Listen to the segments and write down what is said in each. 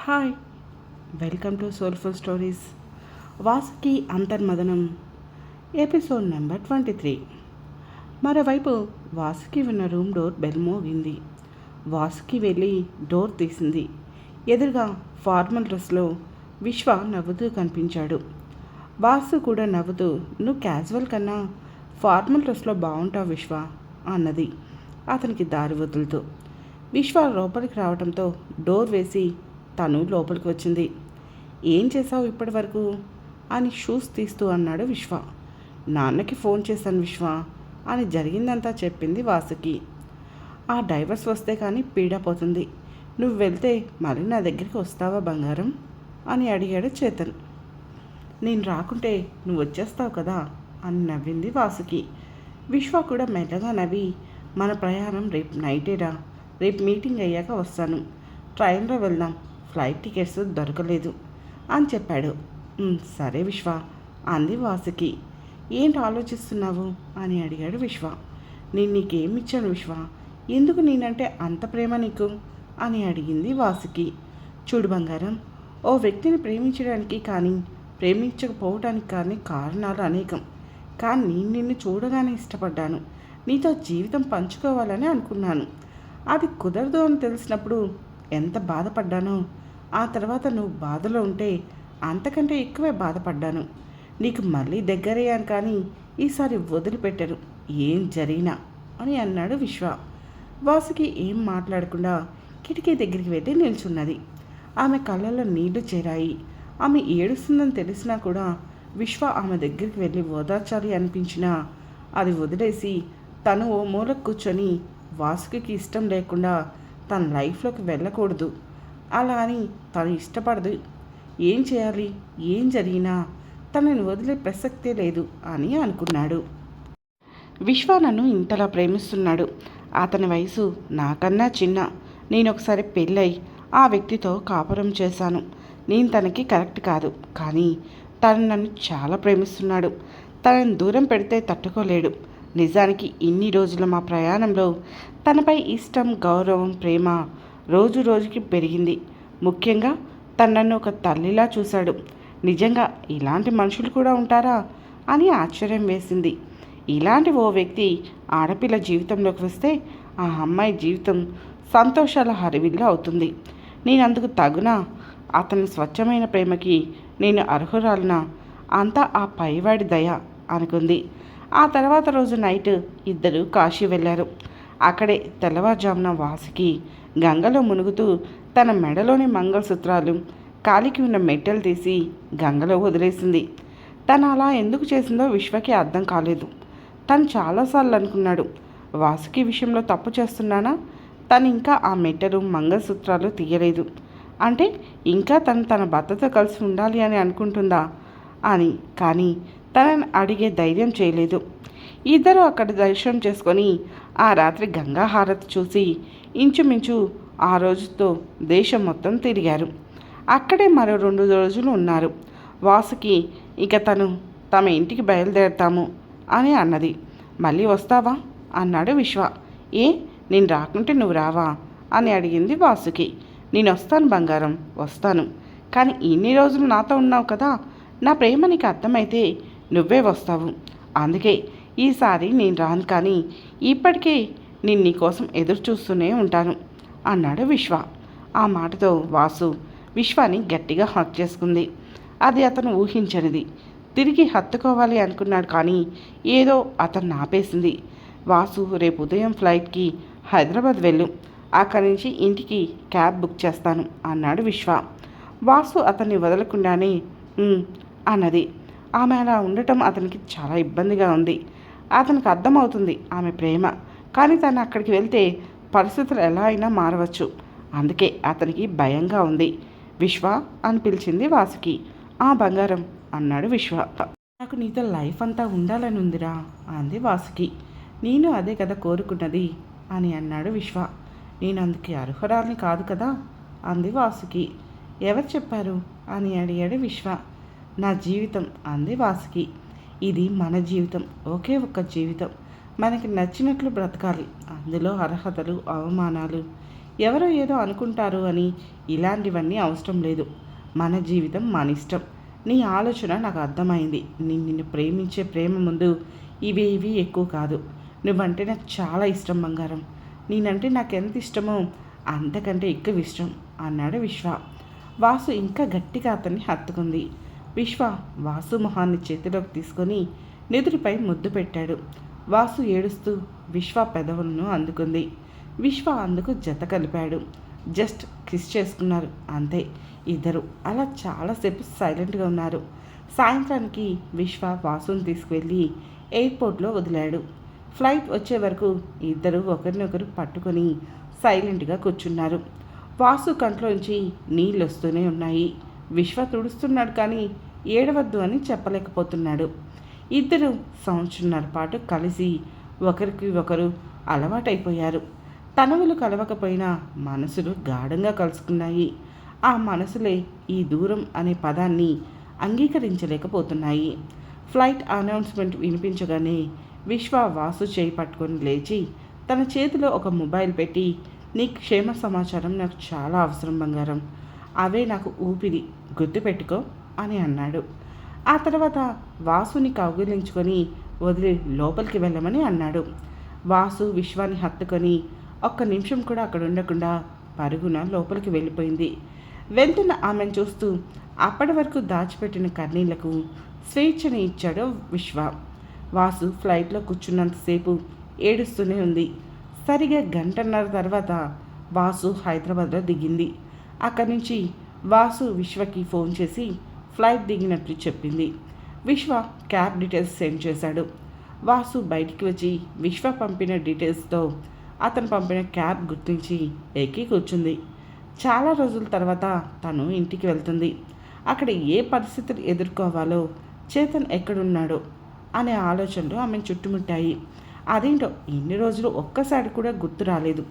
Hi, welcome to soulful stories. Vasuki అంతర్మదనం, episode number 23. మరోవైపు వాసుకి ఉన్న రూమ్ డోర్ బెల్ మోగింది. వాసుకి వెళ్ళి డోర్ తీసింది. ఎదురుగా ఫార్మల్ డ్రెస్లో విశ్వ నవ్వుతూ కనిపించాడు. వాసు కూడా నవ్వుతూ, నువ్వు క్యాజువల్ కన్నా ఫార్మల్ డ్రెస్లో బాగుంటావు విశ్వ అన్నది అతనికి దారి వదులుతూ. విశ్వ లోపలికి రావడంతో డోర్ వేసి తను లోపలికి వచ్చింది. ఏం చేసావు ఇప్పటి వరకు అని షూస్ తీస్తూ అన్నాడు విశ్వ. నాన్నకి ఫోన్ చేశాను విశ్వ అని జరిగిందంతా చెప్పింది వాసుకి. ఆ డైవర్స్ వస్తే కానీ పీడపోతుంది. నువ్వు వెళ్తే మళ్ళీ నా దగ్గరికి వస్తావా బంగారం అని అడిగాడు చేతన్. నేను రాకుంటే నువ్వు వచ్చేస్తావు కదా అని నవ్వింది వాసుకి. విశ్వ కూడా మెల్లగా నవ్వి, మన ప్రయాణం రేపు నైటేరా, రేపు మీటింగ్ అయ్యాక వస్తాను, ట్రైన్లో వెళ్దాం, ఫ్లైట్ టికెట్స్ దొరకలేదు అని చెప్పాడు. సరే విశ్వ అంది వాసుకి. ఏంటి ఆలోచిస్తున్నావు అని అడిగాడు విశ్వ. నేను నీకేమిచ్చాను విశ్వ, ఎందుకు నేనంటే అంత ప్రేమ నీకు అని అడిగింది వాసుకి. చూడు బంగారం, ఓ వ్యక్తిని ప్రేమించడానికి కానీ ప్రేమించకపోవటానికి కానీ కారణాలు అనేకం. కానీ నిన్ను చూడగానే ఇష్టపడ్డాను, నీతో జీవితం పంచుకోవాలని అనుకున్నాను. అది కుదరదు అని తెలిసినప్పుడు ఎంత బాధపడ్డానో, ఆ తర్వాత నువ్వు బాధలో ఉంటే అంతకంటే ఎక్కువే బాధపడ్డాను. నీకు మళ్ళీ దగ్గరయ్యాను కానీ ఈసారి వదిలిపెట్టరు ఏం జరిగినా అని అన్నాడు విశ్వ. వాసుకి ఏం మాట్లాడకుండా కిటికీ దగ్గరికి వెళ్ళి నిల్చున్నది. ఆమె కళ్ళల్లో నీళ్లు చేరాయి. ఆమె ఏడుస్తుందని తెలిసినా కూడా విశ్వ ఆమె దగ్గరికి వెళ్ళి ఓదార్చాలి అనిపించినా అది వదిలేసి తను ఓ మూలకు కూర్చొని వాసుకి ఇష్టం లేకుండా తన లైఫ్లోకి వెళ్ళకూడదు, అలా అని తను ఇష్టపడదు, ఏం చేయాలి, ఏం జరిగినా తనని వదిలే ప్రసక్తే లేదు అని అనుకున్నాడు. విశ్వ నన్ను ఇంతలా ప్రేమిస్తున్నాడు. అతని వయసు నాకన్నా చిన్న. నేను ఒకసారి పెళ్ళై ఆ వ్యక్తితో కాపురం చేశాను. నేను తనకి కరెక్ట్ కాదు, కానీ తను నన్ను చాలా ప్రేమిస్తున్నాడు. తనని దూరం పెడితే తట్టుకోలేడు. నిజానికి ఇన్ని రోజుల మా ప్రయాణంలో తనపై ఇష్టం, గౌరవం, ప్రేమ రోజు రోజుకి పెరిగింది. ముఖ్యంగా తను నన్ను ఒక తల్లిలా చూశాడు. నిజంగా ఇలాంటి మనుషులు కూడా ఉంటారా అని ఆశ్చర్యం వేసింది. ఇలాంటి ఓ వ్యక్తి ఆడపిల్ల జీవితంలోకి వస్తే ఆ అమ్మాయి జీవితం సంతోషాల హరివిల్లు అవుతుంది. నేను అందుకు తగునా? అతని స్వచ్ఛమైన ప్రేమకి నేను అర్హురాలనా? అంతా ఆ పైవాడి దయ అనుకుంది. ఆ తర్వాత రోజు నైట్ ఇద్దరు కాశీ వెళ్ళారు. అక్కడే తెల్లవారుజామున వాసుకి గంగలో మునుగుతూ తన మెడలోని మంగళసూత్రాలు, కాలికి ఉన్న మెట్టెలు తీసి గంగలో వదిలేసింది. తను అలా ఎందుకు చేసిందో విశ్వకి అర్థం కాలేదు. తను చాలాసార్లు అనుకున్నాడు, వాసుకి విషయంలో తప్పు చేస్తున్నానా? తను ఇంకా ఆ మెట్టెలు, మంగళసూత్రాలు తీయలేదు అంటే ఇంకా తను తన భర్తతో కలిసి ఉండాలి అని అనుకుంటుందా అని. కానీ తనని అడిగే ధైర్యం చేయలేదు. ఇద్దరు అక్కడ దర్శనం చేసుకొని ఆ రాత్రి గంగా హారతి చూసి ఇంచుమించు ఆ రోజుతో దేశం మొత్తం తిరిగారు. అక్కడే మరో 2 రోజులు ఉన్నారు. వాసుకి ఇక తమ ఇంటికి బయలుదేరతాము అని అన్నది. మళ్ళీ వస్తావా అన్నాడు విశ్వ. ఏ, నేను రాకుంటే నువ్వు రావా అని అడిగింది వాసుకి. నేను వస్తాను బంగారం, వస్తాను. కానీ ఇన్ని రోజులు నాతో ఉన్నావు కదా, నా ప్రేమ నీకు అర్థమైతే నువ్వే వస్తావు. అందుకే ఈసారి నేను రాను, కానీ ఇప్పటికే నేను నీకోసం ఎదురు చూస్తూనే ఉంటాను అన్నాడు విశ్వ. ఆ మాటతో వాసు విశ్వాని గట్టిగా హక్ చేసుకుంది. అది అతను ఊహించనిది. తిరిగి హత్తుకోవాలి అనుకున్నాడు, కానీ ఏదో అతను ఆపేసింది. వాసు రేపు ఉదయం ఫ్లైట్కి హైదరాబాద్ వెళ్ళు, అక్కడి నుంచి ఇంటికి క్యాబ్ బుక్ చేస్తాను అన్నాడు విశ్వ. వాసు అతన్ని వదలకుండానే అన్నది. ఆమె అలా ఉండటం అతనికి చాలా ఇబ్బందిగా ఉంది. అతనికి అర్థమవుతుంది ఆమె ప్రేమ, కానీ తను అక్కడికి వెళ్తే పరిస్థితులు ఎలా అయినా మారవచ్చు. అందుకే అతనికి భయంగా ఉంది. విశ్వ అని పిలిచింది వాసుకి. ఆ బంగారం అన్నాడు విశ్వ. నాకు నీతో లైఫ్ అంతా ఉండాలని ఉందిరా అంది వాసుకి. నేను అదే కదా కోరుకున్నది అని అన్నాడు విశ్వ. నేను అందుకే అర్హురాల్ని కాదు కదా అంది వాసుకి. ఎవరు చెప్పారు అని అడిగాడు విశ్వ. నా జీవితం అంది వాసుకి. ఇది మన జీవితం, ఒకే ఒక్క జీవితం. మనకి నచ్చినట్లు బ్రతకాలి. అందులో అర్హతలు, అవమానాలు ఎవరో ఏదో అనుకుంటారు అని ఇలాంటివన్నీ అవసరం లేదు. మన జీవితం మన ఇష్టం. నీ ఆలోచన నాకు అర్థమైంది. నిన్ను ప్రేమించే ప్రేమ ముందు ఇవి ఎక్కువ కాదు. నువ్వంటే నాకు చాలా ఇష్టం బంగారం. నేనంటే నాకు ఎంత ఇష్టమో అంతకంటే ఎక్కువ ఇష్టం అన్నాడు విశ్వ. వాసు ఇంకా గట్టిగా అతన్ని హత్తుకుంది. విశ్వ వాసు మొహాన్ని చేతిలోకి తీసుకొని నెదురుపై ముద్దు పెట్టాడు. వాసు ఏడుస్తూ విశ్వ పెదవులను అందుకుంది. విశ్వ అందుకు జత కలిపాడు. జస్ట్ కిస్ చేసుకున్నారు అంతే. ఇద్దరు అలా చాలాసేపు సైలెంట్గా ఉన్నారు. సాయంత్రానికి విశ్వ వాసుని తీసుకువెళ్ళి ఎయిర్పోర్ట్లో వదిలాడు. ఫ్లైట్ వచ్చే వరకు ఇద్దరు ఒకరినొకరు పట్టుకొని సైలెంట్గా కూర్చున్నారు. వాసు కంట్లోంచి నీళ్ళు వస్తూనే ఉన్నాయి. విశ్వ తుడుస్తున్నాడు కానీ ఏడవద్దు అని చెప్పలేకపోతున్నాడు. ఇద్దరు సంవత్సరంన్నర పాటు కలిసి ఒకరికి ఒకరు అలవాటైపోయారు. తనవులు కలవకపోయినా మనసులు గాఢంగా కలుసుకున్నాయి. ఆ మనసులే ఈ దూరం అనే పదాన్ని అంగీకరించలేకపోతున్నాయి. ఫ్లైట్ అనౌన్స్మెంట్ వినిపించగానే విశ్వ వాసు చేయి పట్టుకొని లేచి తన చేతిలో ఒక మొబైల్ పెట్టి, నీ క్షేమ సమాచారం నాకు చాలా అవసరం బంగారం. అవే నాకు ఊపిరి, గుర్తుపెట్టుకో అని అన్నాడు. ఆ తర్వాత వాసుని కౌగిలించుకొని వదిలి లోపలికి వెళ్ళమని అన్నాడు. వాసు విశ్వాన్ని హత్తుకొని ఒక్క నిమిషం కూడా అక్కడ ఉండకుండా పరుగున లోపలికి వెళ్ళిపోయింది. వెళ్తున్న ఆమెను చూస్తూ అప్పటి వరకు దాచిపెట్టిన కన్నీళ్లకు స్వేచ్ఛని ఇచ్చాడు విశ్వ. వాసు ఫ్లైట్లో కూర్చున్నంతసేపు ఏడుస్తూనే ఉంది. సరిగా గంటన్నర తర్వాత వాసు హైదరాబాద్లో దిగింది. అక్కడి నుంచి వాసు విశ్వకి ఫోన్ చేసి ఫ్లైట్ దిగినట్లు చెప్పింది. విశ్వ క్యాబ్ డీటెయిల్స్ సెండ్ చేశాడు. వాసు బయటికి వచ్చి విశ్వ పంపిన డీటెయిల్స్తో అతను పంపిన క్యాబ్ గుర్తించి ఎక్కి కూర్చుంది. చాలా రోజుల తర్వాత తను ఇంటికి వెళ్తుంది. అక్కడ ఏ పరిస్థితులు ఎదుర్కోవాలో, చేతన్ ఎక్కడున్నాడో అనే ఆలోచనలు ఆమెను చుట్టుముట్టాయి. అదేంటో ఇన్ని రోజులు ఒక్కసారి కూడా గుర్తు రాలేదు,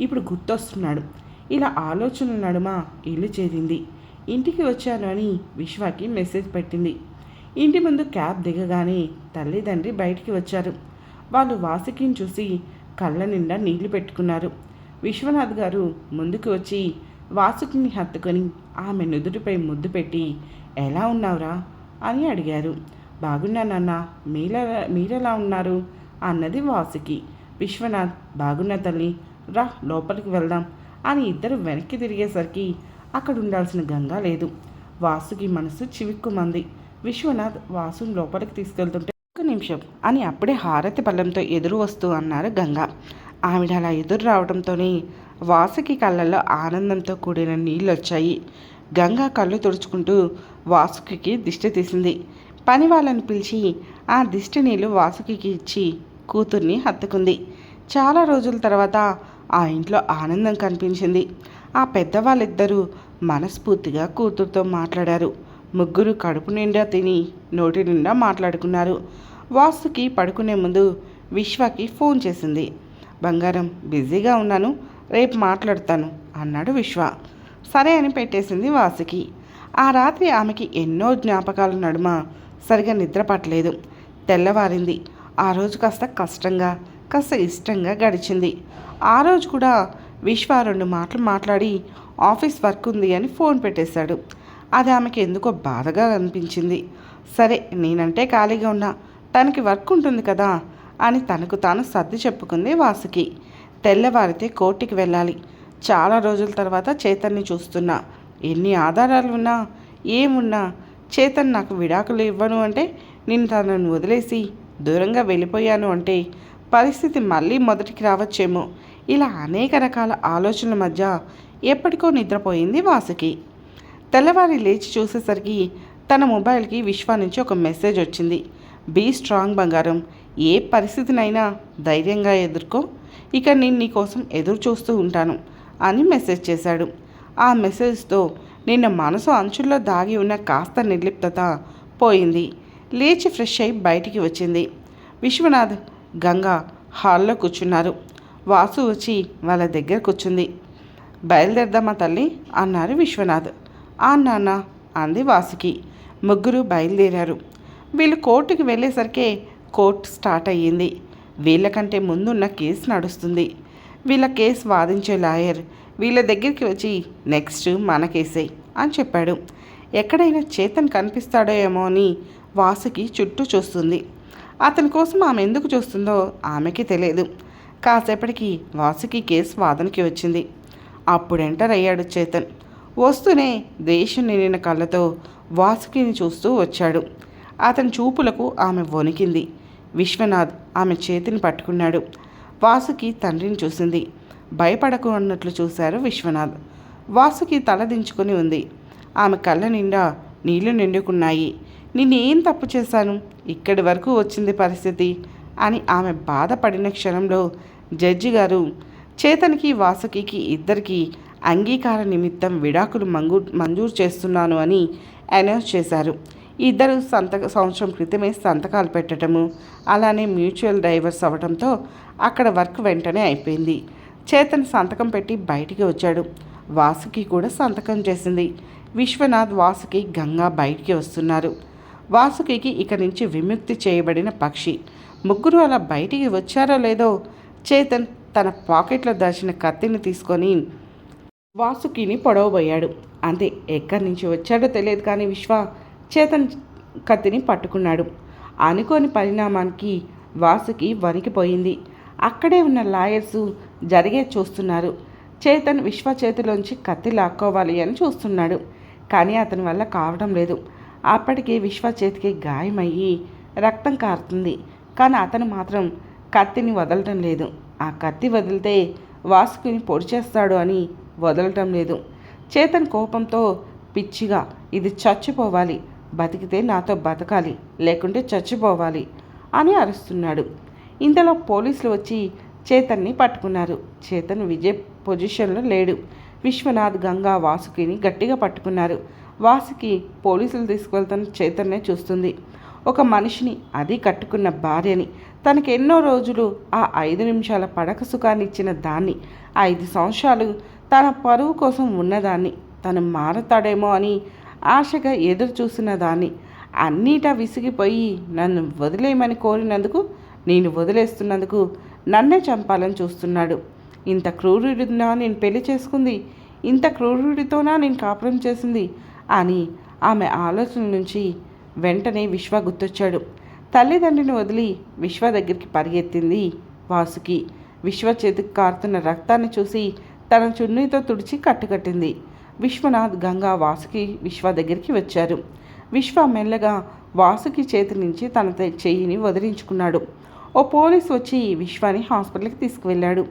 ఇప్పుడు గుర్తొస్తున్నాడు. ఇలా ఆలోచనల నడుమ ఇల్లు చేరింది. ఇంటికి వచ్చాను అని విశ్వకి మెసేజ్ పెట్టింది. ఇంటి ముందు క్యాబ్ దిగగానే తల్లిదండ్రి బయటికి వచ్చారు. వాళ్ళు వాసుకిని చూసి కళ్ళ నిండా నీళ్లు పెట్టుకున్నారు. విశ్వనాథ్ గారు ముందుకు వచ్చి వాసుకిని హత్తుకొని ఆమె నుదుటిపై ముద్దు పెట్టి, ఎలా ఉన్నావురా అని అడిగారు. బాగున్నానన్నా, మీరెలా ఉన్నారు అన్నది వాసుకి. విశ్వనాథ్, బాగున్నా తల్లి, రా లోపలికి వెళ్దాం అని ఇద్దరు వెనక్కి తిరిగేసరికి అక్కడ ఉండాల్సిన గంగా లేదు. వాసుకి మనసు చివిక్కుమంది. విశ్వనాథ్ వాసుని లోపలికి తీసుకెళ్తుంటే, ఒక్క నిమిషం అని అప్పుడే హారతి పళ్ళంతో ఎదురు వస్తూ అన్నారు గంగా. ఆవిడ అలా ఎదురు రావడంతోనే వాసుకి కళ్ళల్లో ఆనందంతో కూడిన నీళ్ళు వచ్చాయి. గంగా కళ్ళు తుడుచుకుంటూ వాసుకి దిష్టి తీసింది. పని వాళ్ళని పిలిచి ఆ దిష్టి నీళ్ళు వాసుకి ఇచ్చి కూతుర్ని హత్తుకుంది. చాలా రోజుల తర్వాత ఆ ఇంట్లో ఆనందం కనిపించింది. ఆ పెద్దవాళ్ళిద్దరూ మనస్ఫూర్తిగా కూతురుతో మాట్లాడారు. ముగ్గురు కడుపు నిండా తిని నోటి నిండా మాట్లాడుకున్నారు. వాసుకి పడుకునే ముందు విశ్వకి ఫోన్ చేసింది. బంగారం, బిజీగా ఉన్నాను, రేపు మాట్లాడతాను అన్నాడు విశ్వ. సరే అని పెట్టేసింది వాసుకి. ఆ రాత్రి ఆమెకి ఎన్నో జ్ఞాపకాల నడుమ సరిగా నిద్ర పట్టలేదు. తెల్లవారింది. ఆ రోజు కాస్త కష్టంగా, కాస్త ఇష్టంగా గడిచింది. ఆ రోజు కూడా విశ్వ 2 మాటలు మాట్లాడి ఆఫీస్ వర్క్ ఉంది అని ఫోన్ పెట్టేశాడు. అది ఆమెకి ఎందుకో బాధగా అనిపించింది. సరే, నేనంటే ఖాళీగా ఉన్నా, తనకి వర్క్ ఉంటుంది కదా అని తనకు తాను సర్ది చెప్పుకుంది వాసుకి. తెల్లవారితే కోర్టుకి వెళ్ళాలి. చాలా రోజుల తర్వాత చేతన్ని చూస్తున్నా. ఎన్ని ఆధారాలు ఉన్నా, ఏమున్నా చేతన్ నాకు విడాకులు ఇవ్వను అంటే, నేను తనను వదిలేసి దూరంగా వెళ్ళిపోయాను అంటే పరిస్థితి మళ్ళీ మొదటికి రావచ్చేమో. ఇలా అనేక రకాల ఆలోచనల మధ్య ఎప్పటికో నిద్రపోయింది వాసుకి. తెల్లవారి లేచి చూసేసరికి తన మొబైల్కి విశ్వ నుంచి ఒక మెసేజ్ వచ్చింది. బీ స్ట్రాంగ్ బంగారం, ఏ పరిస్థితినైనా ధైర్యంగా ఎదుర్కో, ఇక నేను నీకోసం ఎదురు చూస్తూ ఉంటాను అని మెసేజ్ చేశాడు. ఆ మెసేజ్తో నిన్న మనసు అంచుల్లో దాగి ఉన్న కాస్త నిర్లిప్తత పోయింది. లేచి ఫ్రెష్ అయి బయటికి వచ్చింది. విశ్వనాథ్, గంగా హాల్లో కూర్చున్నారు. వాసు వచ్చి వాళ్ళ దగ్గర కూర్చుంది. బయలుదేరదామా తల్లి అన్నారు విశ్వనాథ్. ఆ నాన్న అంది వాసుకి. ముగ్గురు బయలుదేరారు. వీళ్ళు కోర్టుకి వెళ్ళేసరికే కోర్టు స్టార్ట్ అయ్యింది. వీళ్ళకంటే ముందున్న కేసు నడుస్తుంది. వీళ్ళ కేసు వాదించే లాయర్ వీళ్ళ దగ్గరికి వచ్చి నెక్స్ట్ మన కేసే అని చెప్పాడు. ఎక్కడైనా చేతన్ కనిపిస్తాడో ఏమో అని వాసుకి చుట్టూ చూస్తుంది. అతని కోసం ఆమె ఎందుకు చూస్తుందో ఆమెకి తెలియదు. కాసేపటికి వాసుకి కేసు వాదనకి వచ్చింది. అప్పుడు ఎంటర్ అయ్యాడు చేతన్. వస్తూనే ద్వేషం నిండిన కళ్ళతో వాసుకిని చూస్తూ వచ్చాడు. అతని చూపులకు ఆమె వణికింది. విశ్వనాథ్ ఆమె చేతిని పట్టుకున్నాడు. వాసుకి తండ్రిని చూసింది. భయపడకు అన్నట్లు చూశారు విశ్వనాథ్. వాసుకి తల దించుకొని ఉంది. ఆమె కళ్ళ నిండా నీళ్లు నిండుకున్నాయి. నేనేం తప్పు చేశాను, ఇక్కడి వరకు వచ్చింది పరిస్థితి అని ఆమె బాధపడిన క్షణంలో జడ్జి గారు చేతన్కి వాసుకి ఇద్దరికి అంగీకార నిమిత్తం విడాకులు మంజూరు చేస్తున్నాను అని అనౌన్స్ చేశారు. ఇద్దరు సంవత్సరం క్రితమే సంతకాలు పెట్టడము, అలానే మ్యూచువల్ డైవర్స్ అవ్వడంతో అక్కడ వర్క్ వెంటనే అయిపోయింది. చేతన్ సంతకం పెట్టి బయటికి వచ్చాడు. వాసుకి కూడా సంతకం చేసింది. విశ్వనాథ్, వాసుకి, గంగా బయటికి వస్తున్నారు. వాసుకి ఇక నుంచి విముక్తి చేయబడిన పక్షి. ముగ్గురు అలా బయటికి వచ్చారో లేదో చేతన్ తన పాకెట్లో దాచిన కత్తిని తీసుకొని వాసుకిని పొడవబోయాడు. అంతే, ఎక్కడి నుంచి వచ్చాడో తెలియదు కానీ చేతన్ కత్తిని పట్టుకున్నాడు. అనుకోని పరిణామానికి వాసుకి వణికిపోయింది. అక్కడే ఉన్న లాయర్సు జరిగే చూస్తున్నారు. చేతన్ చేతిలోంచి కత్తి లాక్కోవాలి అని చూస్తున్నాడు. కానీ అతని వల్ల కావడం లేదు. అప్పటికే చేతికి గాయమయ్యి రక్తం కారుతుంది. కానీ అతను మాత్రం కత్తిని వదలటం లేదు. ఆ కత్తి వదిలితే వాసుకిని పొడి చేస్తాడు అని వదలటం లేదు. చేతన్ కోపంతో పిచ్చిగా, ఇది చచ్చిపోవాలి, బతికితే నాతో బతకాలి, లేకుంటే చచ్చిపోవాలి అని అరుస్తున్నాడు. ఇంతలో పోలీసులు వచ్చి చేతన్ని పట్టుకున్నారు. చేతన్ విజయ్ పొజిషన్లో లేడు. విశ్వనాథ్, గంగా వాసుకిని గట్టిగా పట్టుకున్నారు. వాసుకి పోలీసులు తీసుకువెళ్తున్న చేతన్నే చూస్తుంది. ఒక మనిషిని, అది కట్టుకున్న భార్యని, తనకి ఎన్నో రోజులు ఆ 5 నిమిషాల పడక సుఖాన్ని ఇచ్చిన దాన్ని, 5 సంవత్సరాలు తన పరువు కోసం ఉన్నదాన్ని, తను మారతాడేమో అని ఆశగా ఎదురు చూసిన దాన్ని, అన్నిటా విసిగిపోయి నన్ను వదిలేయమని కోరినందుకు, నేను వదిలేస్తున్నందుకు నన్నే చంపాలని చూస్తున్నాడు. ఇంత క్రూరుడినా నేను పెళ్లి చేసుకుంది, ఇంత క్రూరుడితోనా నేను కాపురం చేసింది అని ఆమె ఆలోచన నుంచి వెంటనే గుర్తొచ్చాడు. తల్లిదండ్రిని వదిలి దగ్గరికి పరిగెత్తింది వాసుకి. చేతికి కారుతున్న రక్తాన్ని చూసి తన చున్నీతో తుడిచి కట్టుకట్టింది. విశ్వనాథ్, గంగా, వాసుకి దగ్గరికి వచ్చారు. మెల్లగా వాసుకి చేతి నుంచి తన చెయ్యిని వదిలించుకున్నాడు. ఓ పోలీసు వచ్చి విశ్వాని హాస్పిటల్కి తీసుకువెళ్ళాడు.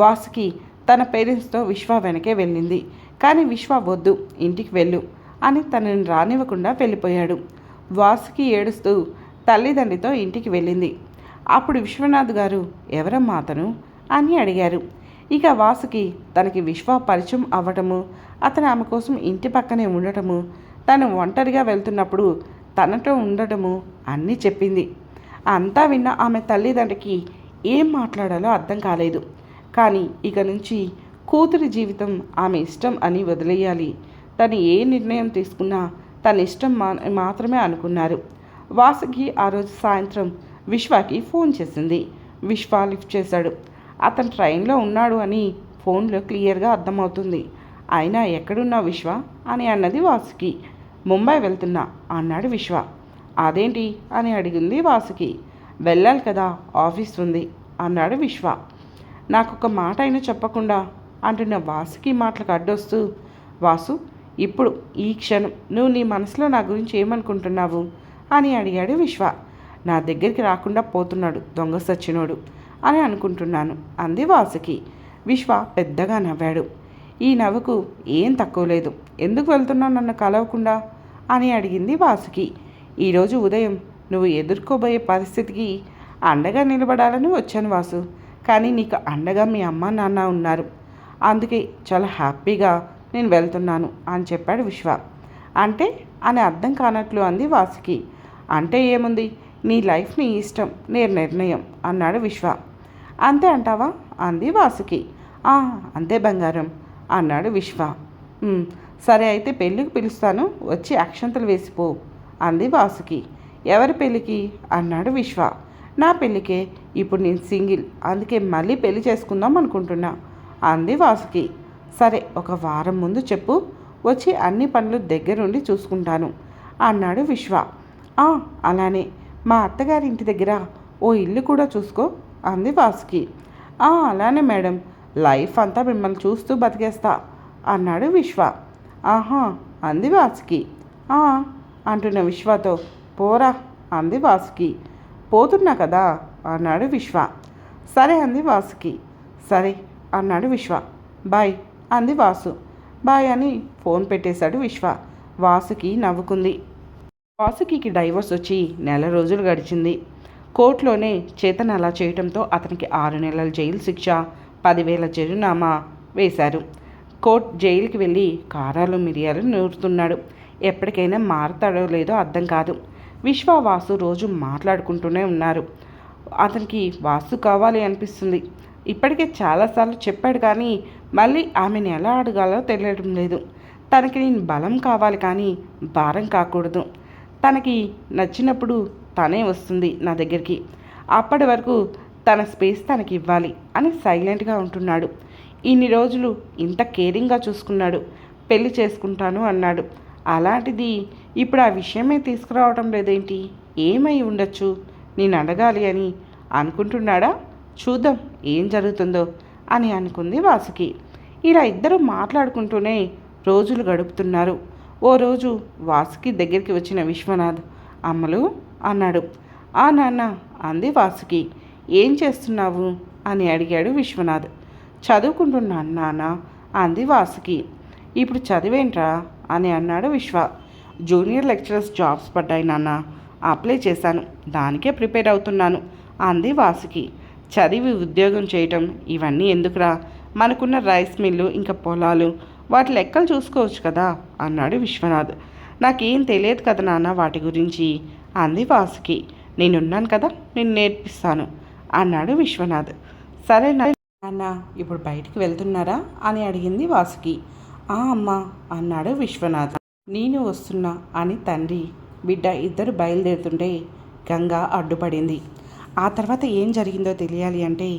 వాసుకి తన పేరెంట్స్తో వెనకే వెళ్ళింది. కానీ వద్దు, ఇంటికి వెళ్ళు అని తనని రానివ్వకుండా వెళ్ళిపోయాడు. వాసుకి ఏడుస్తూ తల్లిదండ్రితో ఇంటికి వెళ్ళింది. అప్పుడు విశ్వనాథ్ గారు, ఎవరమ్మా అతను అని అడిగారు. ఇక వాసుకి తనకి పరిచయం అవ్వటము, అతను ఆమె కోసం ఇంటి పక్కనే ఉండటము, తను ఒంటరిగా వెళ్తున్నప్పుడు తనతో ఉండటము అన్నీ చెప్పింది. అంతా విన్న ఆమె తల్లిదండ్రికి ఏం మాట్లాడాలో అర్థం కాలేదు. కానీ ఇక నుంచి కూతురి జీవితం ఆమె ఇష్టం అని వదిలేయాలి, తను ఏ నిర్ణయం తీసుకున్నా తన ఇష్టం మాత్రమే అనుకున్నారు. వాసుకి ఆ రోజు సాయంత్రం విశ్వాకి ఫోన్ చేసింది. లిఫ్ట్ చేశాడు. అతను ట్రైన్లో ఉన్నాడు అని ఫోన్లో క్లియర్గా అర్థమవుతుంది. అయినా ఎక్కడున్నావు అని అన్నది వాసుకి. ముంబై వెళ్తున్నా అన్నాడు అదేంటి అని అడిగింది వాసుకి. వెళ్ళాలి కదా, ఆఫీస్ ఉంది అన్నాడు నాకొక మాట అయినా చెప్పకుండా అంటున్న వాసుకి మాటలకు అడ్డొస్తూ, వాసు, ఇప్పుడు ఈ క్షణం నువ్వు నీ మనసులో నా గురించి ఏమనుకుంటున్నావు అని అడిగాడు నా దగ్గరికి రాకుండా పోతున్నాడు దొంగ సచ్చినోడు అని అనుకుంటున్నాను అంది వాసుకి. పెద్దగా నవ్వాడు. ఈ నవ్వుకు ఏం తక్కువ లేదు. ఎందుకు వెళ్తున్నావు నన్ను కలవకుండా అని అడిగింది వాసుకి. ఈరోజు ఉదయం నువ్వు ఎదుర్కోబోయే పరిస్థితికి అండగా నిలబడాలని వచ్చాను వాసు, కానీ నీకు అండగా మీ అమ్మ నాన్న ఉన్నారు, అందుకే చాలా హ్యాపీగా నేను వెళ్తున్నాను అని చెప్పాడు అంటే అని అర్థం కానట్లు అంది వాసుకి. అంటే ఏముంది, నీ లైఫ్ నీ ఇష్టం, నీ నిర్ణయం అన్నాడు అంతే అంటావా అంది వాసుకి. అంతే బంగారం అన్నాడు సరే అయితే పెళ్ళికి పిలుస్తాను, వచ్చి అక్షంతలు వేసిపో అంది వాసుకి. ఎవరి పెళ్ళికి అన్నాడు నా పెళ్ళికే, ఇప్పుడు నేను సింగిల్, అందుకే మళ్ళీ పెళ్లి చేసుకుందాం అనుకుంటున్నా అంది వాసుకి. సరే ఒక వారం ముందు చెప్పు, వచ్చి అన్ని పనులు దగ్గరుండి చూసుకుంటాను అన్నాడు విశ్వ. అలానే మా అత్తగారి ఇంటి దగ్గర ఓ ఇల్లు కూడా చూసుకో అంది వాసుకి. అలానే మేడం, లైఫ్ అంతా మిమ్మల్ని చూస్తూ బతికేస్తా అన్నాడు విశ్వ. ఆహా అంది వాసుకి. అంటున్న విశ్వతో పోరా అంది వాసుకి. పోతున్నా కదా అన్నాడు విశ్వ. సరే అంది వాసుకి. సరే అన్నాడు విశ్వ. బాయ్ అంది వాసు. బాయ్ అని ఫోన్ పెట్టేశాడు విశ్వ. వాసుకి నవ్వుకుంది. వాసుకి డైవర్స్ వచ్చి నెల రోజులు గడిచింది. కోర్టులోనే చేతన్ అలా చేయడంతో అతనికి 6 నెలల జైలు శిక్ష, 10,000 జరిమానా వేశారు. జైలుకి వెళ్ళి కారాలు మిరియాలు నూరుతున్నాడు. ఎప్పటికైనా మారుతాడో లేదో అర్థం కాదు. విశ్వ వాసు రోజు మాట్లాడుకుంటూనే ఉన్నారు. అతనికి వాసు కావాలి అనిపిస్తుంది. ఇప్పటికే చాలాసార్లు చెప్పాడు కానీ మళ్ళీ ఆమెను ఎలా అడగాలో తెలియడం లేదు. తనకి నేను బలం కావాలి కానీ భారం కాకూడదు. తనకి నచ్చినప్పుడు తనే వస్తుంది నా దగ్గరికి. అప్పటి వరకు తన స్పేస్ తనకి ఇవ్వాలి అని సైలెంట్గా ఉంటున్నాడు. ఇన్ని రోజులు ఇంత కేరింగ్గా చూసుకున్నాడు. పెళ్లి చేసుకుంటాను అన్నాడు. అలాంటిది ఇప్పుడు ఆ విషయమే తీసుకురావటం లేదేంటి? ఏమై ఉండొచ్చు? నేను అడగాలి అని అనుకుంటున్నాడా? చూద్దాం ఏం జరుగుతుందో అని అనుకుంది వాసుకి. ఇలా ఇద్దరు మాట్లాడుకుంటూనే రోజులు గడుపుతున్నారు. ఓ రోజు వాసుకి దగ్గరికి వచ్చిన విశ్వనాథ్, అమ్మలు అన్నాడు. నాన్న అంది వాసుకి. ఏం చేస్తున్నావు అని అడిగాడు విశ్వనాథ్. చదువుకుంటున్నాను నాన్న అంది వాసుకి. ఇప్పుడు చదివేంట్రా అని అన్నాడు విశ్వ. జూనియర్ లెక్చరర్స్ జాబ్స్ పడ్డాయి నాన్న, అప్లై చేశాను, దానికే ప్రిపేర్ అవుతున్నాను అంది వాసుకి. చదివి ఉద్యోగం చేయటం ఇవన్నీ ఎందుకురా, మనకున్న రైస్ మిల్లు ఇంకా పొలాలు, వాటి లెక్కలు చూసుకోవచ్చు కదా అన్నాడు విశ్వనాథ్. నాకేం తెలియదు కదా నాన్న వాటి గురించి అంది వాసుకి. నేనున్నాను కదా, నేను నేర్పిస్తాను అన్నాడు విశ్వనాథ్. సరే నాన్న ఇప్పుడు బయటికి వెళ్తున్నారా అని అడిగింది వాసుకి. అమ్మా అన్నాడు విశ్వనాథ్. నేను వస్తున్నా అని తండ్రి బిడ్డ ఇద్దరు బయలుదేరుతుంటే గంగ అడ్డుపడింది. ఆ తర్వాత ఏం జరిగిందో తెలియాలి అంటే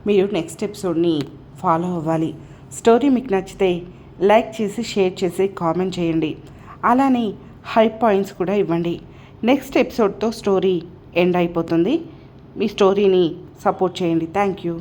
మీరు నెక్స్ట్ ఎపిసోడ్ని ఫాలో అవ్వాలి. స్టోరీ మీకు నచ్చితే లైక్ చేసి షేర్ చేసి కామెంట్ చేయండి. అలానే హై పాయింట్స్ కూడా ఇవ్వండి. నెక్స్ట్ ఎపిసోడ్తో స్టోరీ ఎండ్ అయిపోతుంది. మీ స్టోరీని సపోర్ట్ చేయండి. Thank you.